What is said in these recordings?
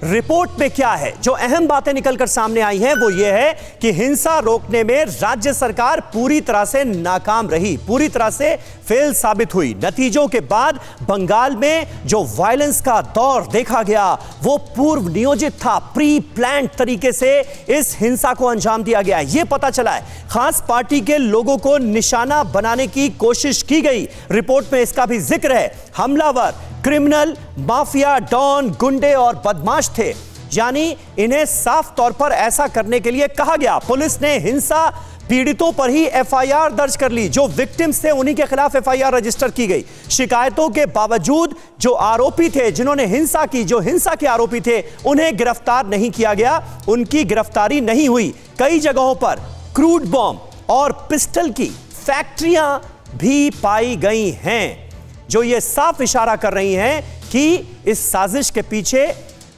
Report में क्या है। जो अहम बातें निकलकर सामने आई हैं वो ये है कि हिंसा रोकने में राज्य सरकार पूरी तरह से नाकाम रही, पूरी तरह से फेल साबित हुई। नतीजों के बाद बंगाल में जो वायलेंस का दौर देखा गया वो पूर्व नियोजित था, प्री प्लान्ड तरीके से इस हिंसा को अंजाम दिया गया। यह पता चला है, खास पार्टी के लोगों को निशाना बनाने की कोशिश की गई। रिपोर्ट में इसका भी जिक्र है। हमलावर क्रिमिनल, माफिया, डॉन, गुंडे और बदमाश थे, यानी इन्हें साफ तौर पर ऐसा करने के लिए कहा गया। पुलिस ने हिंसा पीड़ितों पर ही एफआईआर दर्ज कर ली। जो विक्टिम्स थे उन्हीं के खिलाफ एफआईआर रजिस्टर की गई। शिकायतों के बावजूद जो आरोपी थे, जिन्होंने हिंसा की, जो हिंसा के आरोपी थे, उन्हें गिरफ्तार नहीं किया गया, उनकी गिरफ्तारी नहीं हुई। कई जगहों पर क्रूड बॉम्ब और पिस्टल की फैक्ट्रियां भी पाई गई हैं, जो ये साफ इशारा कर रही हैं कि इस साजिश के पीछे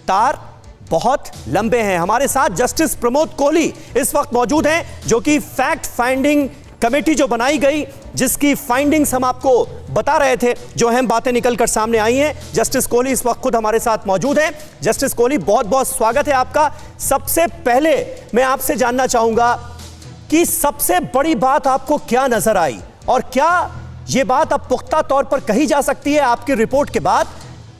तार बहुत लंबे हैं। हमारे साथ जस्टिस प्रमोद कोहली इस वक्त मौजूद हैं, जो कि फैक्ट फाइंडिंग कमेटी जो बनाई गई, जिसकी फाइंडिंग्स हम आपको बता रहे थे, जो अहम बातें निकलकर सामने आई हैं। जस्टिस कोहली इस वक्त खुद हमारे साथ मौजूद हैं। जस्टिस कोहली, बहुत बहुत स्वागत है आपका। सबसे पहले मैं आपसे जानना चाहूंगा कि सबसे बड़ी बात आपको क्या नजर आई, और क्या यह बात अब पुख्ता तौर पर कही जा सकती है आपकी रिपोर्ट के बाद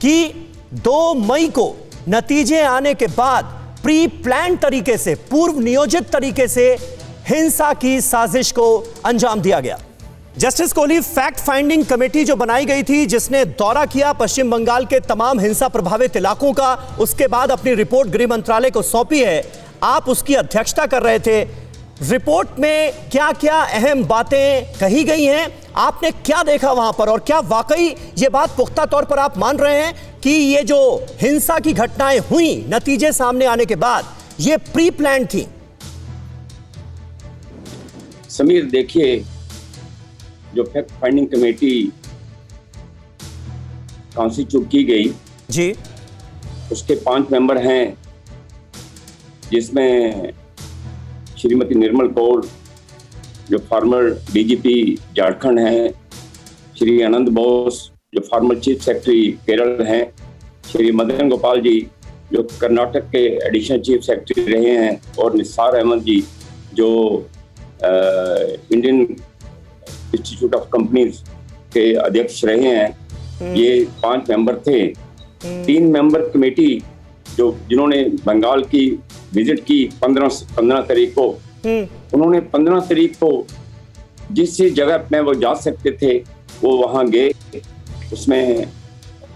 कि 2 मई को नतीजे आने के बाद प्री प्लान तरीके से, पूर्व नियोजित तरीके से हिंसा की साजिश को अंजाम दिया गया? Justice Kohli, fact finding committee जो बनाई गई थी, जिसने दौरा किया पश्चिम बंगाल के तमाम हिंसा प्रभावित इलाकों का, उसके बाद अपनी रिपोर्ट गृह मंत्रालय को सौंपी है, आप उसकी अध्यक्षता कर रहे थे। रिपोर्ट में क्या क्या अहम बातें कही गई हैं, आपने क्या देखा वहां पर, और क्या वाकई ये बात पुख्ता तौर पर आप मान रहे हैं कि ये जो हिंसा की घटनाएं हुई नतीजे सामने आने के बाद, ये प्री प्लान थी? समीर, देखिए, जो फैक्ट फाइंडिंग कमेटी कॉन्स्टिट्यूट की गई जी, उसके 5 मेंबर हैं, जिसमें श्रीमती निर्मल कौर जो फॉर्मर डीजीपी झारखंड हैं, श्री आनंद बोस जो फॉर्मर चीफ सेक्रेटरी केरल हैं, श्री मदन गोपाल जी जो कर्नाटक के एडिशनल चीफ सेक्रेटरी रहे हैं, और निसार अहमद जी जो इंडियन इंस्टीट्यूट ऑफ कंपनीज के अध्यक्ष रहे हैं। ये 5 मेंबर थे। 3 मेंबर कमेटी जिन्होंने बंगाल की विजिट की 15 तारीख को, उन्होंने 15 तारीख को जिस जगह में वो जा सकते थे वो वहाँ गए। उसमें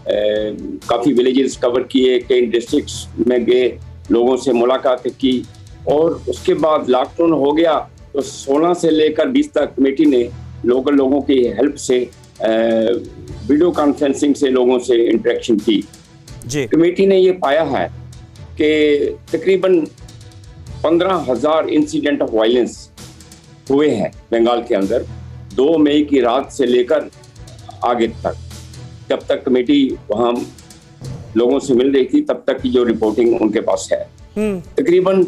काफ़ी विलेजेस कवर किए, कई डिस्ट्रिक्ट्स में गए, लोगों से मुलाकात की, और उसके बाद लॉकडाउन हो गया तो 16 से लेकर 20 तक कमेटी ने लोकल लोगों की हेल्प से वीडियो कॉन्फ्रेंसिंग से लोगों से इंटरेक्शन की जी। कमेटी ने ये पाया है कि तकरीबन 15,000 इंसिडेंट ऑफ वायलेंस हुए हैं बंगाल के अंदर 2 मई की रात से लेकर आगे तक। जब तक कमेटी वहाँ लोगों से मिल रही थी तब तक की जो रिपोर्टिंग उनके पास है, तकरीबन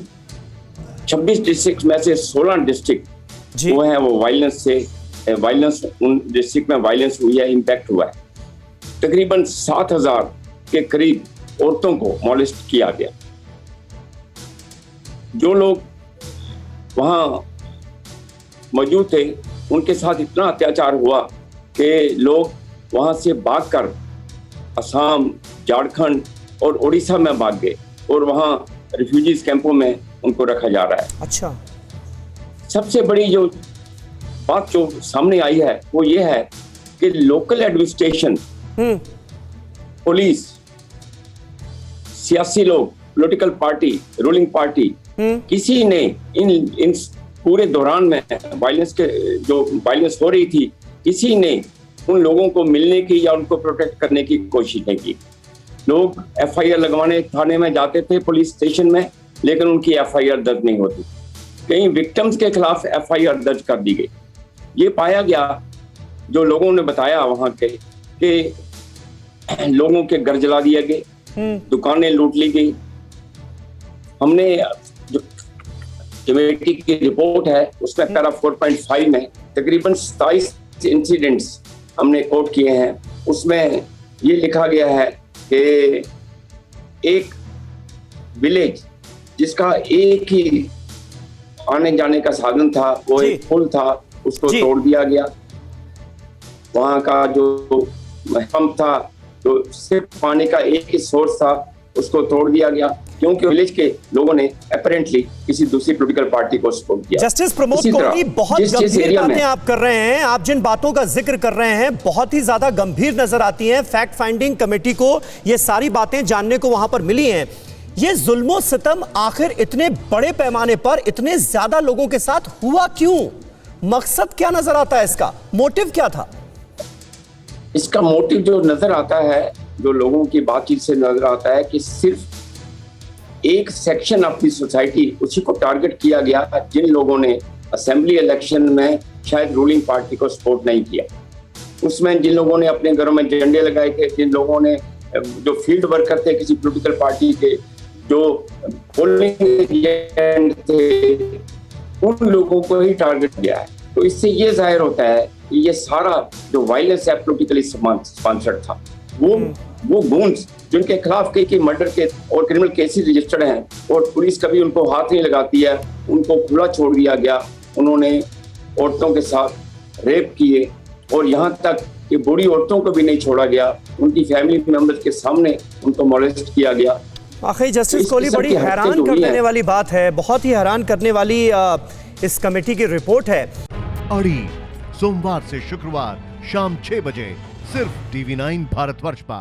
26 डिस्ट्रिक्ट में से 16 डिस्ट्रिक्ट वो हैं वो वायलेंस उन डिस्ट्रिक्ट में वायलेंस हुई है, इम्पैक्ट हुआ है। तकरीबन 7,000 के करीब औरतों को मॉलेस्ट किया गया। जो लोग वहाँ मौजूद थे उनके साथ इतना अत्याचार हुआ कि लोग वहाँ से भागकर असम, झारखंड और उड़ीसा में भाग गए, और वहाँ रिफ्यूजीज कैंपों में उनको रखा जा रहा है। अच्छा, सबसे बड़ी जो बात जो सामने आई है वो ये है कि लोकल एडमिनिस्ट्रेशन, पुलिस, सियासी लोग, पॉलिटिकल पार्टी, रूलिंग पार्टी, किसी ने इन पूरे दौरान में वायलेंस हो रही थी, किसी ने उन लोगों को मिलने की या उनको प्रोटेक्ट करने की कोशिश नहीं की। लोग एफआईआर लगवाने थाने में जाते थे, पुलिस स्टेशन में, लेकिन उनकी एफआईआर दर्ज नहीं होती। कई विक्टिम्स के खिलाफ एफआईआर दर्ज कर दी गई। ये पाया गया, जो लोगों ने बताया वहां के, कि लोगों के घर जला दिए गए, दुकानें लूट ली गई। हमने जो कमेटी की रिपोर्ट है उसमें पैरा 4.5 में तकरीबन 27 इंसिडेंट्स हमने कोट किए हैं। उसमें ये लिखा गया है कि एक विलेज जिसका एक ही आने जाने का साधन था, वो जी। एक पुल था, उसको जी। तोड़ दिया गया। वहां का जो पंप था, जो सिर्फ पानी का एक ही सोर्स था, उसको तोड़ दिया गया, क्योंकि विलेज के लोगों ने अपेरेंटली किसी दूसरी पॉलिटिकल पार्टी को सपोर्ट किया। जस्टिस प्रमोद इसी तरह कोहली, बहुत जिस गंभीर एरिया में बातें आप कर रहे हैं, आप जिन बातों का जिक्र कर रहे हैं बहुत ही ज्यादा गंभीर नजर आती हैं। फैक्ट फाइंडिंग कमेटी को ये सारी बातें जानने को वहां पर मिली हैं। ये जुल्मो सितम आखिर इतने बड़े पैमाने पर इतने ज्यादा लोगों के साथ हुआ क्यों? मकसद क्या नजर आता है इसका? मोटिव क्या था? इसका मोटिव जो नजर आता है, जो लोगों की बातचीत से नजर आता है, कि सिर्फ एक सेक्शन ऑफ दी सोसाइटी, उसी को टारगेट किया गया जिन लोगों ने असेंबली इलेक्शन में शायद रूलिंग पार्टी को सपोर्ट नहीं किया। उसमें जिन लोगों ने अपने घरों में झंडे लगाए थे, जिन लोगों ने, जो फील्ड वर्कर थे किसी पॉलिटिकल पार्टी के, जो पोलिंग एजेंट थे, उन लोगों को ही टारगेट किया है। तो इससे ये जाहिर होता है कि ये सारा जो वायलेंस है पॉलिटिकली स्पॉन्सर्ड था। वो गूंज जिनके खिलाफ कई मर्डर के और क्रिमिनल केसेस रजिस्टर्ड हैं, और पुलिस कभी उनको हाथ नहीं लगाती है, उनको खुला छोड़ दिया गया। उन्होंने औरतों के साथ रेप किए, और यहाँ तक कि बूढ़ी औरतों को भी नहीं छोड़ा गया, उनकी फैमिली मेंबर्स के सामने उनको मोलेस्ट किया गया। आखिर जस्टिस तो कोहली, इस किस्म बड़ी की हरकतें हैरान जो कर हुई देने हैं, वाली बात है, बहुत ही हैरान करने वाली इस कमेटी की रिपोर्ट है। अड़ी सोमवार से शुक्रवार शाम 6 बजे सिर्फ TV9 भारतवर्ष पर।